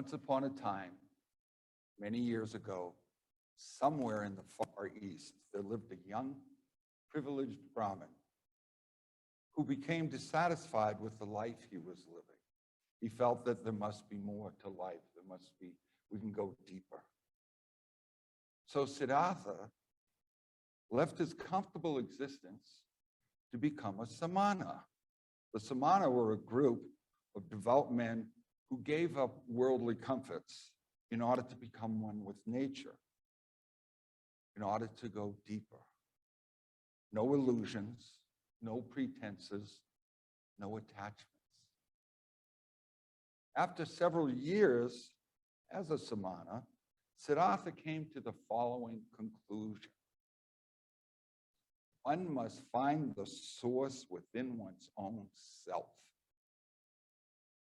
Once upon a time, many years ago, somewhere in the Far East, there lived a young, privileged Brahmin who became dissatisfied with the life he was living. He felt that there must be more to life. We can go deeper. So Siddhartha left his comfortable existence to become a samana. The samana were a group of devout men who gave up worldly comforts in order to become one with nature, in order to go deeper. No illusions, no pretenses, no attachments. After several years as a samana, Siddhartha came to the following conclusion. One must find the source within one's own self.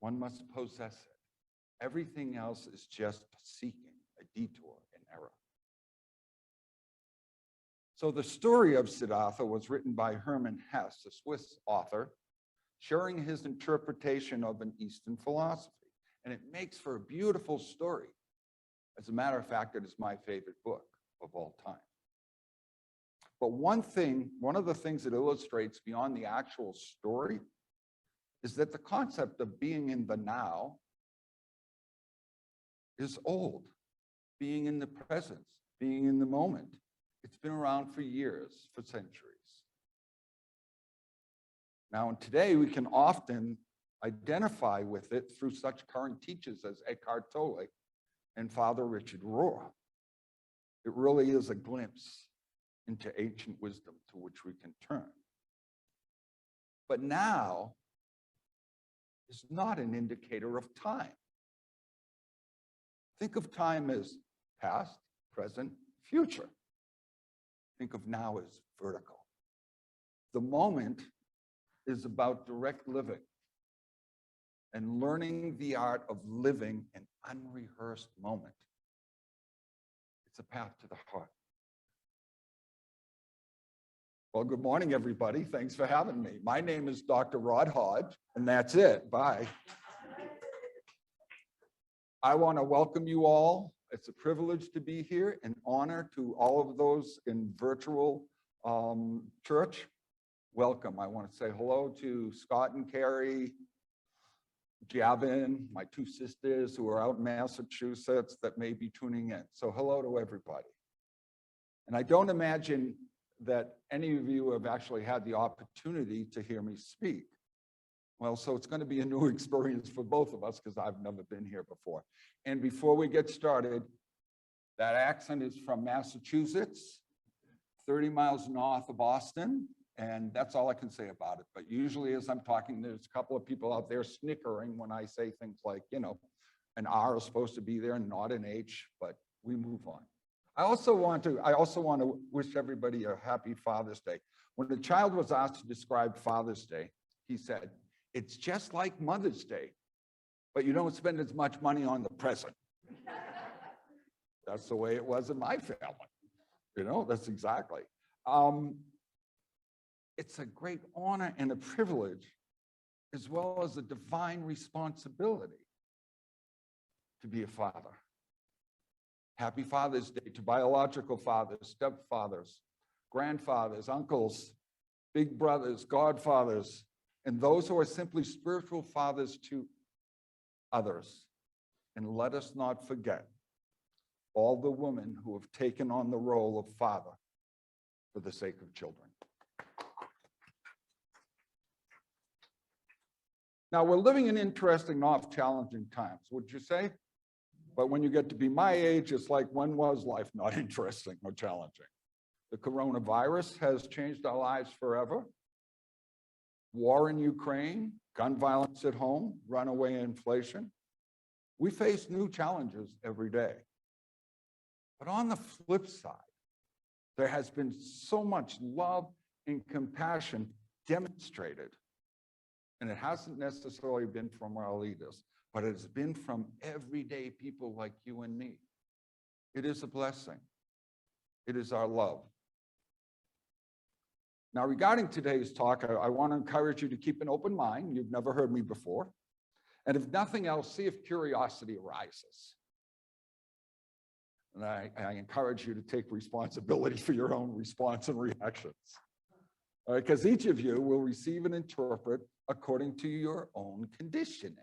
One must possess it. Everything else is just seeking a detour, an error. So the story of Siddhartha was written by Hermann Hesse, a Swiss author, sharing his interpretation of an Eastern philosophy. And it makes for a beautiful story. As a matter of fact, it is my favorite book of all time. But one of the things it illustrates beyond the actual story is that the concept of being in the now is old. Being in the present, being in the moment. It's been around for years, for centuries. Now, today we can often identify with it through such current teachers as Eckhart Tolle and Father Richard Rohr. It really is a glimpse into ancient wisdom to which we can turn. But now is not an indicator of time. Think of time as past, present, future. Think of now as vertical. The moment is about direct living and learning the art of living an unrehearsed moment. It's a path to the heart. Well, good morning, everybody. Thanks for having me. My name is Dr. Rod Hodge, and that's it. Bye. I want to welcome you all. It's a privilege to be here, an honor to all of those in virtual church. Welcome. I want to say hello to Scott and Carrie, Javin, my two sisters who are out in Massachusetts that may be tuning in. So hello to everybody. And I don't imagine that any of you have actually had the opportunity to hear me speak. Well, so it's going to be a new experience for both of us because I've never been here before. And before we get started, that accent is from Massachusetts, 30 miles north of Boston. And that's all I can say about it. But usually as I'm talking, there's a couple of people out there snickering when I say things like, you know, an R is supposed to be there and not an H, but we move on. I also want to wish everybody a happy Father's Day. When the child was asked to describe Father's Day, he said, it's just like Mother's Day, but you don't spend as much money on the present. That's the way it was in my family. You know, that's exactly. It's a great honor and a privilege, as well as a divine responsibility to be a father. Happy Father's Day to biological fathers, stepfathers, grandfathers, uncles, big brothers, godfathers, and those who are simply spiritual fathers to others. And let us not forget all the women who have taken on the role of father for the sake of children. Now, we're living in interesting, not challenging times, would you say? But when you get to be my age, it's like, when was life not interesting or challenging? The coronavirus has changed our lives forever. War in Ukraine, gun violence at home, runaway inflation. We face new challenges every day. But on the flip side, there has been so much love and compassion demonstrated. And it hasn't necessarily been from our leaders, but it has been from everyday people like you and me. It is a blessing. It is our love. Now, regarding today's talk, I want to encourage you to keep an open mind. You've never heard me before. And if nothing else, see if curiosity arises. And I encourage you to take responsibility for your own response and reactions. All right, because each of you will receive and interpret according to your own conditioning.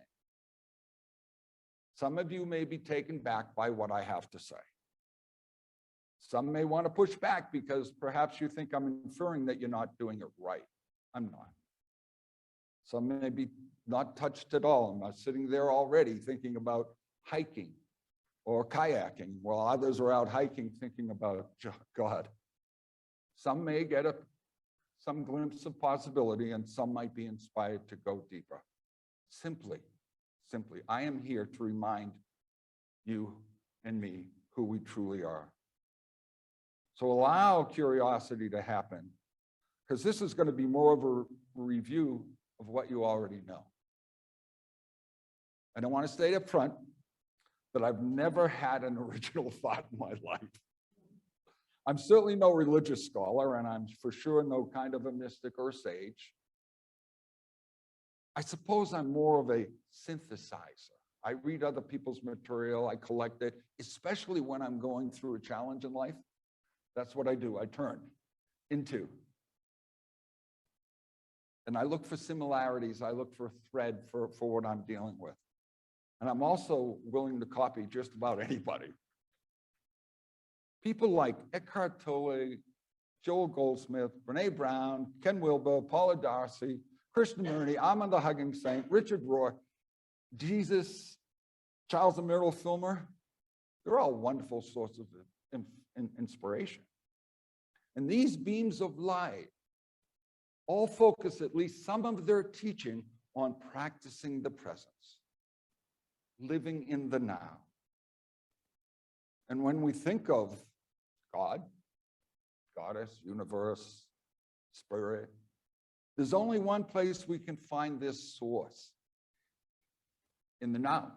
Some of you may be taken back by what I have to say. Some may want to push back because perhaps you think I'm inferring that you're not doing it right. I'm not. Some may be not touched at all. I'm sitting there already thinking about hiking or kayaking, while others are out hiking thinking about God. Some may get some glimpse of possibility, and some might be inspired to go deeper. Simply, I am here to remind you and me who we truly are. So allow curiosity to happen, because this is going to be more of a review of what you already know. And I want to state up front that I've never had an original thought in my life. I'm certainly no religious scholar, and I'm for sure no kind of a mystic or sage. I suppose I'm more of a synthesizer. I read other people's material, I collect it, especially when I'm going through a challenge in life. That's what I do. I turn into. And I look for similarities. I look for a thread for what I'm dealing with. And I'm also willing to copy just about anybody. People like Eckhart Tolle, Joel Goldsmith, Brene Brown, Ken Wilber, Paula Darcy, Krishnamurti, Amon the Hugging Saint, Richard Rohr, Jesus, Charles Emile Filmer. They're all wonderful sources of inspiration. And these beams of light all focus at least some of their teaching on practicing the presence, living in the now. And when we think of God, goddess, universe, spirit, there's only one place we can find this source: in the now.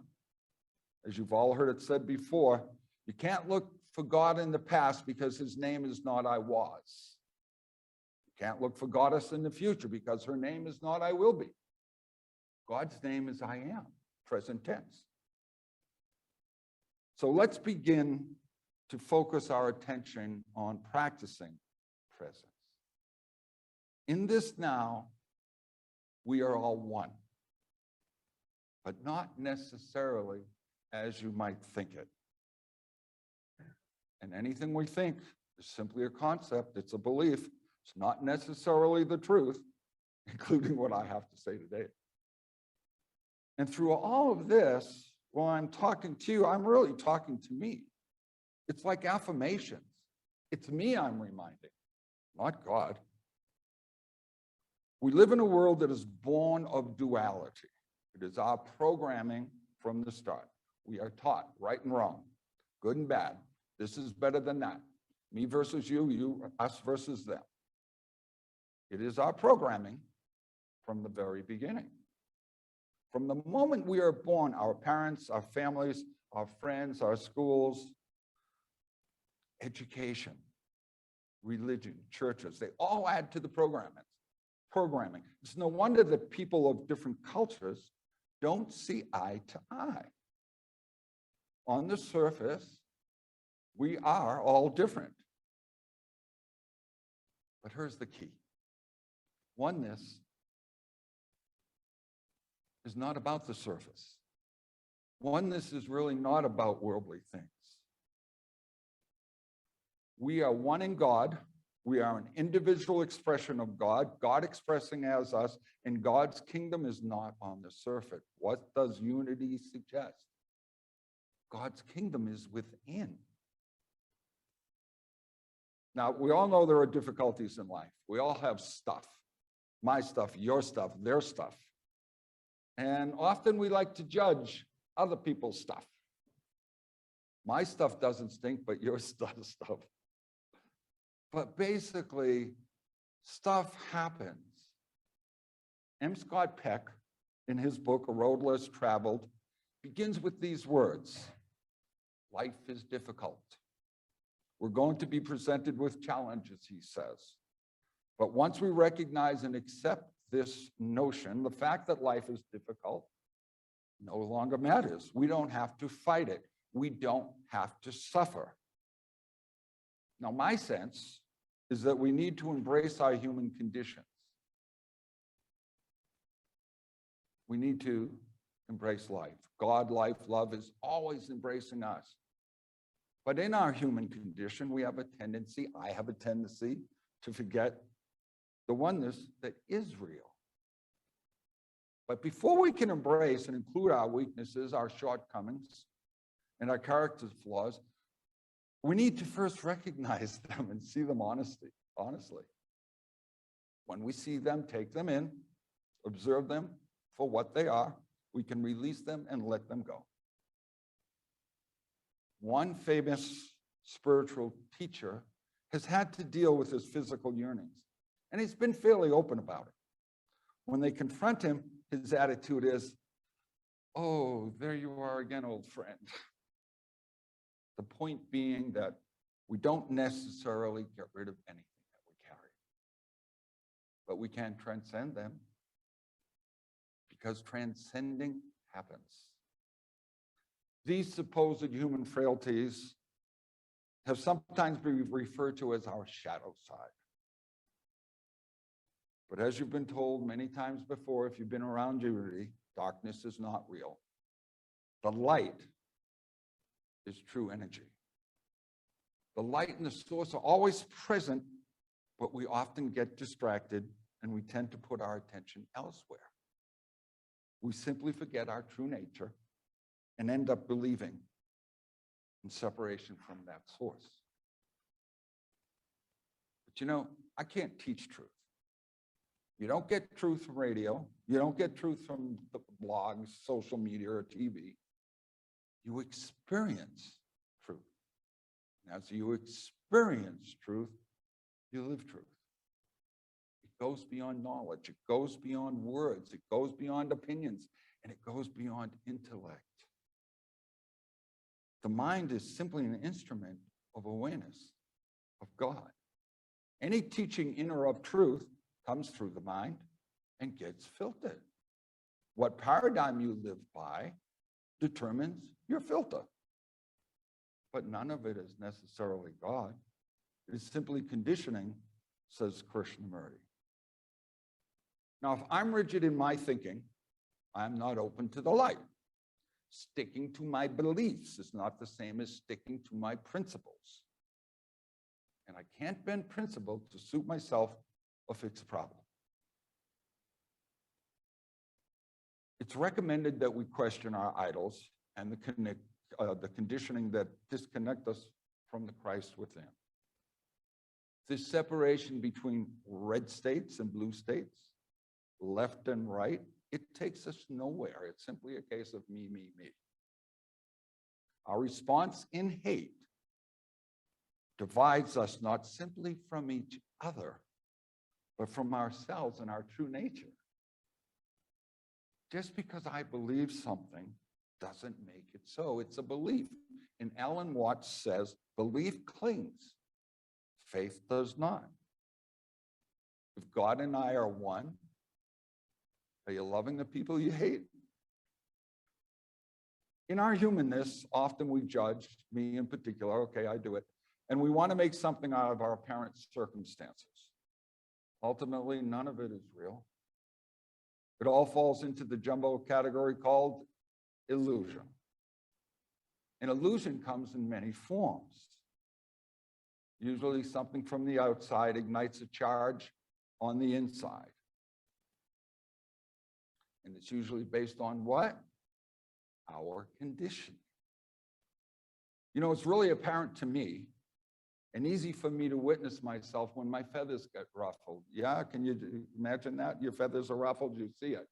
As you've all heard it said before, you can't look for God in the past because his name is not I was. You can't look for goddess in the future because her name is not I will be. God's name is I am, present tense. So let's begin to focus our attention on practicing presence. In this now, we are all one, but not necessarily as you might think it. And anything we think is simply a concept, it's a belief, it's not necessarily the truth, including what I have to say today. And through all of this, while I'm talking to you, I'm really talking to me. It's like affirmations. It's me I'm reminding, not God. We live in a world that is born of duality. It is our programming from the start. We are taught right and wrong, good and bad. This is better than that. Me versus you, us versus them. It is our programming from the very beginning. From the moment we are born, our parents, our families, our friends, our schools, education, religion, churches, they all add to the programming. It's no wonder that people of different cultures don't see eye to eye. On the surface, we are all different. But here's the key. Oneness is not about the surface. Oneness is really not about worldly things. We are one in God. We are an individual expression of God, God expressing as us, and God's kingdom is not on the surface. What does unity suggest? God's kingdom is within. Now, we all know there are difficulties in life. We all have stuff. My stuff, your stuff, their stuff. And often we like to judge other people's stuff. My stuff doesn't stink, but your stuff. But basically, stuff happens. M. Scott Peck, in his book, A Road Less Traveled, begins with these words: life is difficult. We're going to be presented with challenges, he says. But once we recognize and accept this notion, the fact that life is difficult, no longer matters. We don't have to fight it. We don't have to suffer. Now, my sense is that we need to embrace our human conditions. We need to embrace life. God, life, love is always embracing us. But in our human condition, we have a tendency, I have a tendency, to forget the oneness that is real. But before we can embrace and include our weaknesses, our shortcomings, and our character flaws, we need to first recognize them and see them honestly. When we see them, take them in, observe them for what they are, we can release them and let them go. One famous spiritual teacher has had to deal with his physical yearnings, and he's been fairly open about it. When they confront him, his attitude is, "Oh, there you are again, old friend." The point being that we don't necessarily get rid of anything that we carry, but we can transcend them, because transcending happens. These supposed human frailties have sometimes been referred to as our shadow side. But as you've been told many times before, if you've been around unity, darkness is not real. The light is true energy. The light and the source are always present, but we often get distracted and we tend to put our attention elsewhere. We simply forget our true nature and end up believing in separation from that source. But you know, I can't teach truth. You don't get truth from radio. You don't get truth from the blogs, social media, or TV. You experience truth. And as you experience truth, you live truth. It goes beyond knowledge. It goes beyond words. It goes beyond opinions. And it goes beyond intellect. The mind is simply an instrument of awareness of God. Any teaching in or of truth comes through the mind and gets filtered. What paradigm you live by determines your filter. But none of it is necessarily God. It is simply conditioning, says Krishnamurti. Now, if I'm rigid in my thinking, I'm not open to the light. Sticking to my beliefs is not the same as sticking to my principles. And I can't bend principle to suit myself or fix a problem. It's recommended that we question our idols and the conditioning that disconnect us from the Christ within. This separation between red states and blue states, left and right, it takes us nowhere. It's simply a case of me, me, me. Our response in hate divides us not simply from each other, but from ourselves and our true nature. Just because I believe something doesn't make it so. It's a belief. And Alan Watts says, belief clings, faith does not. If God and I are one, are you loving the people you hate? In our humanness, often we judge, me in particular, okay, I do it, and we want to make something out of our apparent circumstances. Ultimately, none of it is real. It all falls into the jumbo category called illusion. And illusion comes in many forms. Usually something from the outside ignites a charge on the inside. And it's usually based on what? Our condition. You know, it's really apparent to me and easy for me to witness myself when my feathers get ruffled. Yeah, can you imagine that? Your feathers are ruffled, you see it.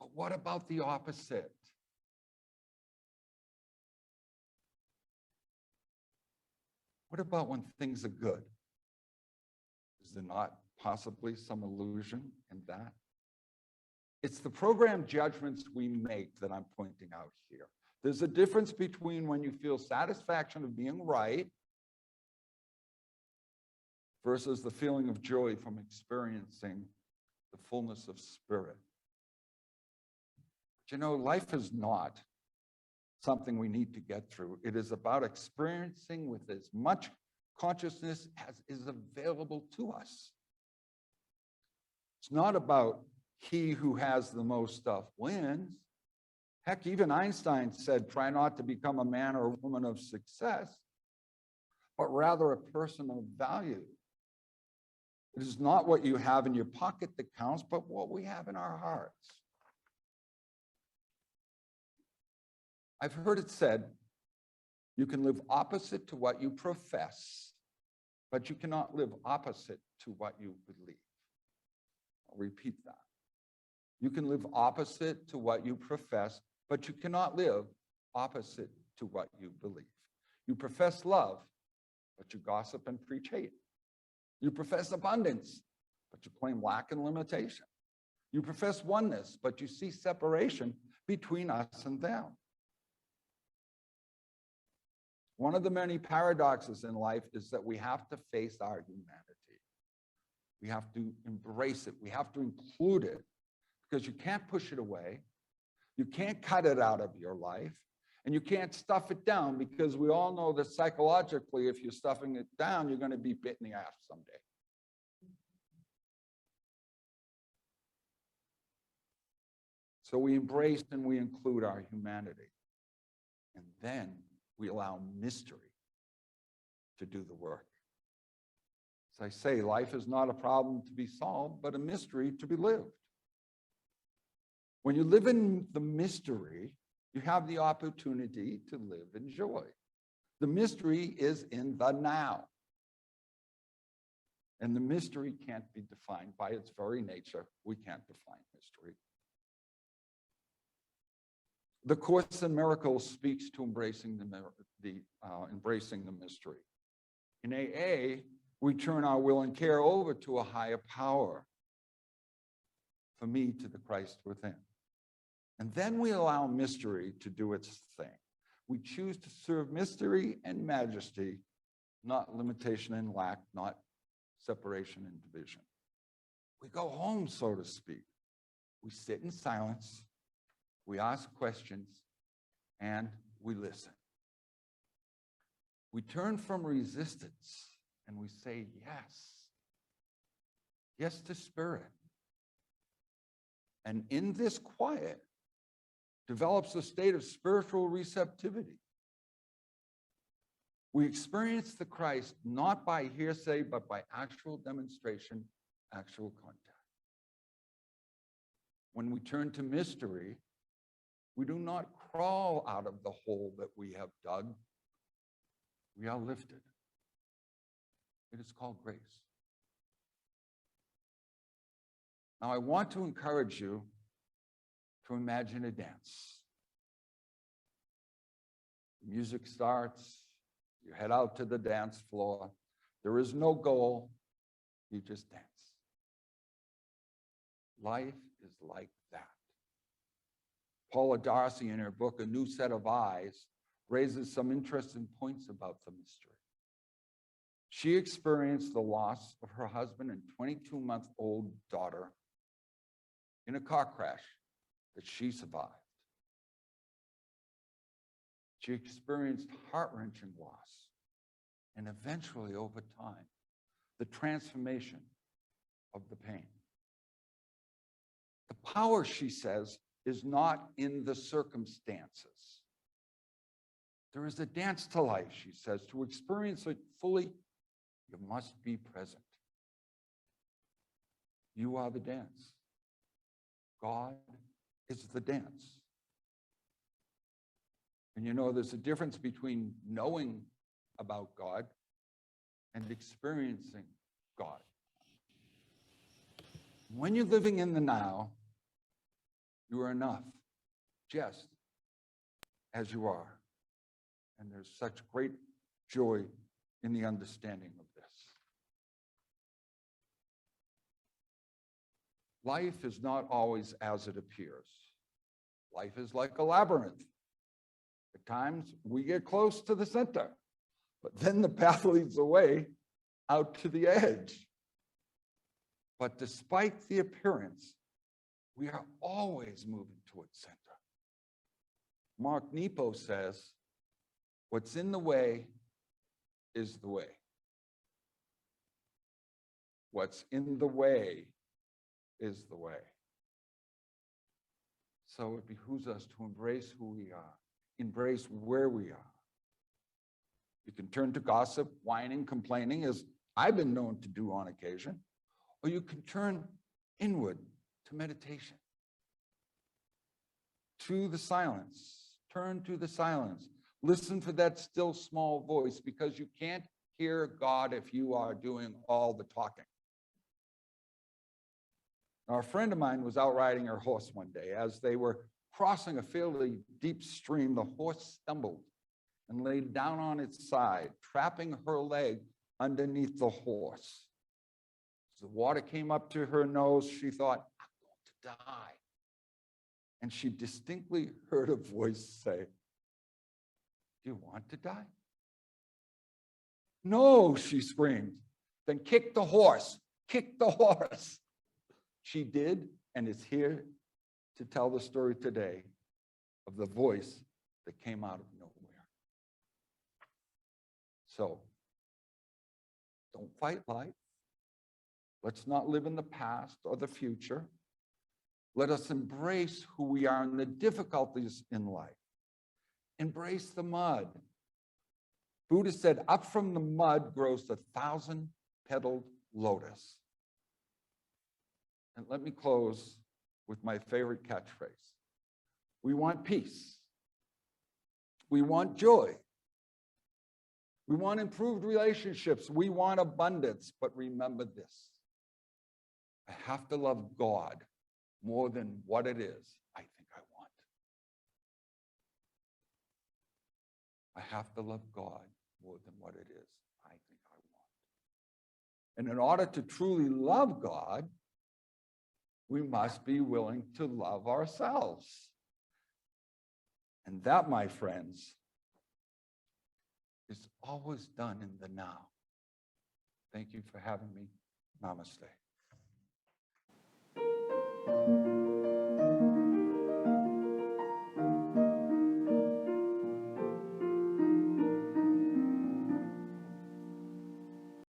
But what about the opposite? What about when things are good? Is there not possibly some illusion in that? It's the programmed judgments we make that I'm pointing out here. There's a difference between when you feel satisfaction of being right versus the feeling of joy from experiencing the fullness of spirit. You know, life is not something we need to get through. It is about experiencing with as much consciousness as is available to us. It's not about he who has the most stuff wins. Heck, even Einstein said, try not to become a man or a woman of success, but rather a person of value. It is not what you have in your pocket that counts, but what we have in our hearts. I've heard it said, you can live opposite to what you profess, but you cannot live opposite to what you believe. I'll repeat that. You can live opposite to what you profess, but you cannot live opposite to what you believe. You profess love, but you gossip and preach hate. You profess abundance, but you claim lack and limitation. You profess oneness, but you see separation between us and them. One of the many paradoxes in life is that we have to face our humanity. We have to embrace it. We have to include it, because you can't push it away. You can't cut it out of your life, and you can't stuff it down, because we all know that psychologically, if you're stuffing it down, you're going to be bit in the ass someday. So we embrace and we include our humanity. And then we allow mystery to do the work. As I say, life is not a problem to be solved, but a mystery to be lived. When you live in the mystery, you have the opportunity to live in joy. The mystery is in the now. And the mystery can't be defined by its very nature. We can't define mystery. The Course in Miracles speaks to embracing the mystery. In AA, we turn our will and care over to a higher power. For me, to the Christ within. And then we allow mystery to do its thing. We choose to serve mystery and majesty, not limitation and lack, not separation and division. We go home, so to speak. We sit in silence. We ask questions, and we listen. We turn from resistance, and we say yes. Yes to spirit. And in this quiet develops a state of spiritual receptivity. We experience the Christ not by hearsay, but by actual demonstration, actual contact. When we turn to mystery, we do not crawl out of the hole that we have dug. We are lifted. It is called grace. Now, I want to encourage you to imagine a dance. The music starts, you head out to the dance floor. There is no goal, you just dance. Life is like that. Paula Darcy, in her book, A New Set of Eyes, raises some interesting points about the mystery. She experienced the loss of her husband and 22-month-old daughter in a car crash that she survived. She experienced heart-wrenching loss, and eventually, over time, the transformation of the pain. The power, she says, is not in the circumstances. There is a dance to life, she says. To experience it fully, you must be present. You are the dance. God is the dance. And you know, there's a difference between knowing about God and experiencing God. When you're living in the now, you are enough, just as you are. And there's such great joy in the understanding of this. Life is not always as it appears. Life is like a labyrinth. At times, we get close to the center, but then the path leads away out to the edge. But despite the appearance, we are always moving towards center. Mark Nepo says, what's in the way is the way. What's in the way is the way. So it behooves us to embrace who we are, embrace where we are. You can turn to gossip, whining, complaining, as I've been known to do on occasion, or you can turn inward to meditation, to the silence. Turn to the silence. Listen for that still small voice, because you can't hear God if you are doing all the talking. Now, a friend of mine was out riding her horse one day. As they were crossing a fairly deep stream, the horse stumbled and laid down on its side, trapping her leg underneath the horse. As the water came up to her nose, she thought, I'm going to die. And she distinctly heard a voice say, do you want to die? No, she screamed. Then kick the horse, kick the horse. She did, and is here to tell the story today of the voice that came out of nowhere. So, don't fight life. Let's not live in the past or the future. Let us embrace who we are in the difficulties in life. Embrace the mud. Buddha said, up from the mud grows the 1,000-petaled lotus. And let me close with my favorite catchphrase. We want peace. We want joy. We want improved relationships. We want abundance. But remember this. I have to love God more than what it is I think I want. I have to love God more than what it is I think I want. And in order to truly love God, we must be willing to love ourselves. And that, my friends, is always done in the now. Thank you for having me. Namaste.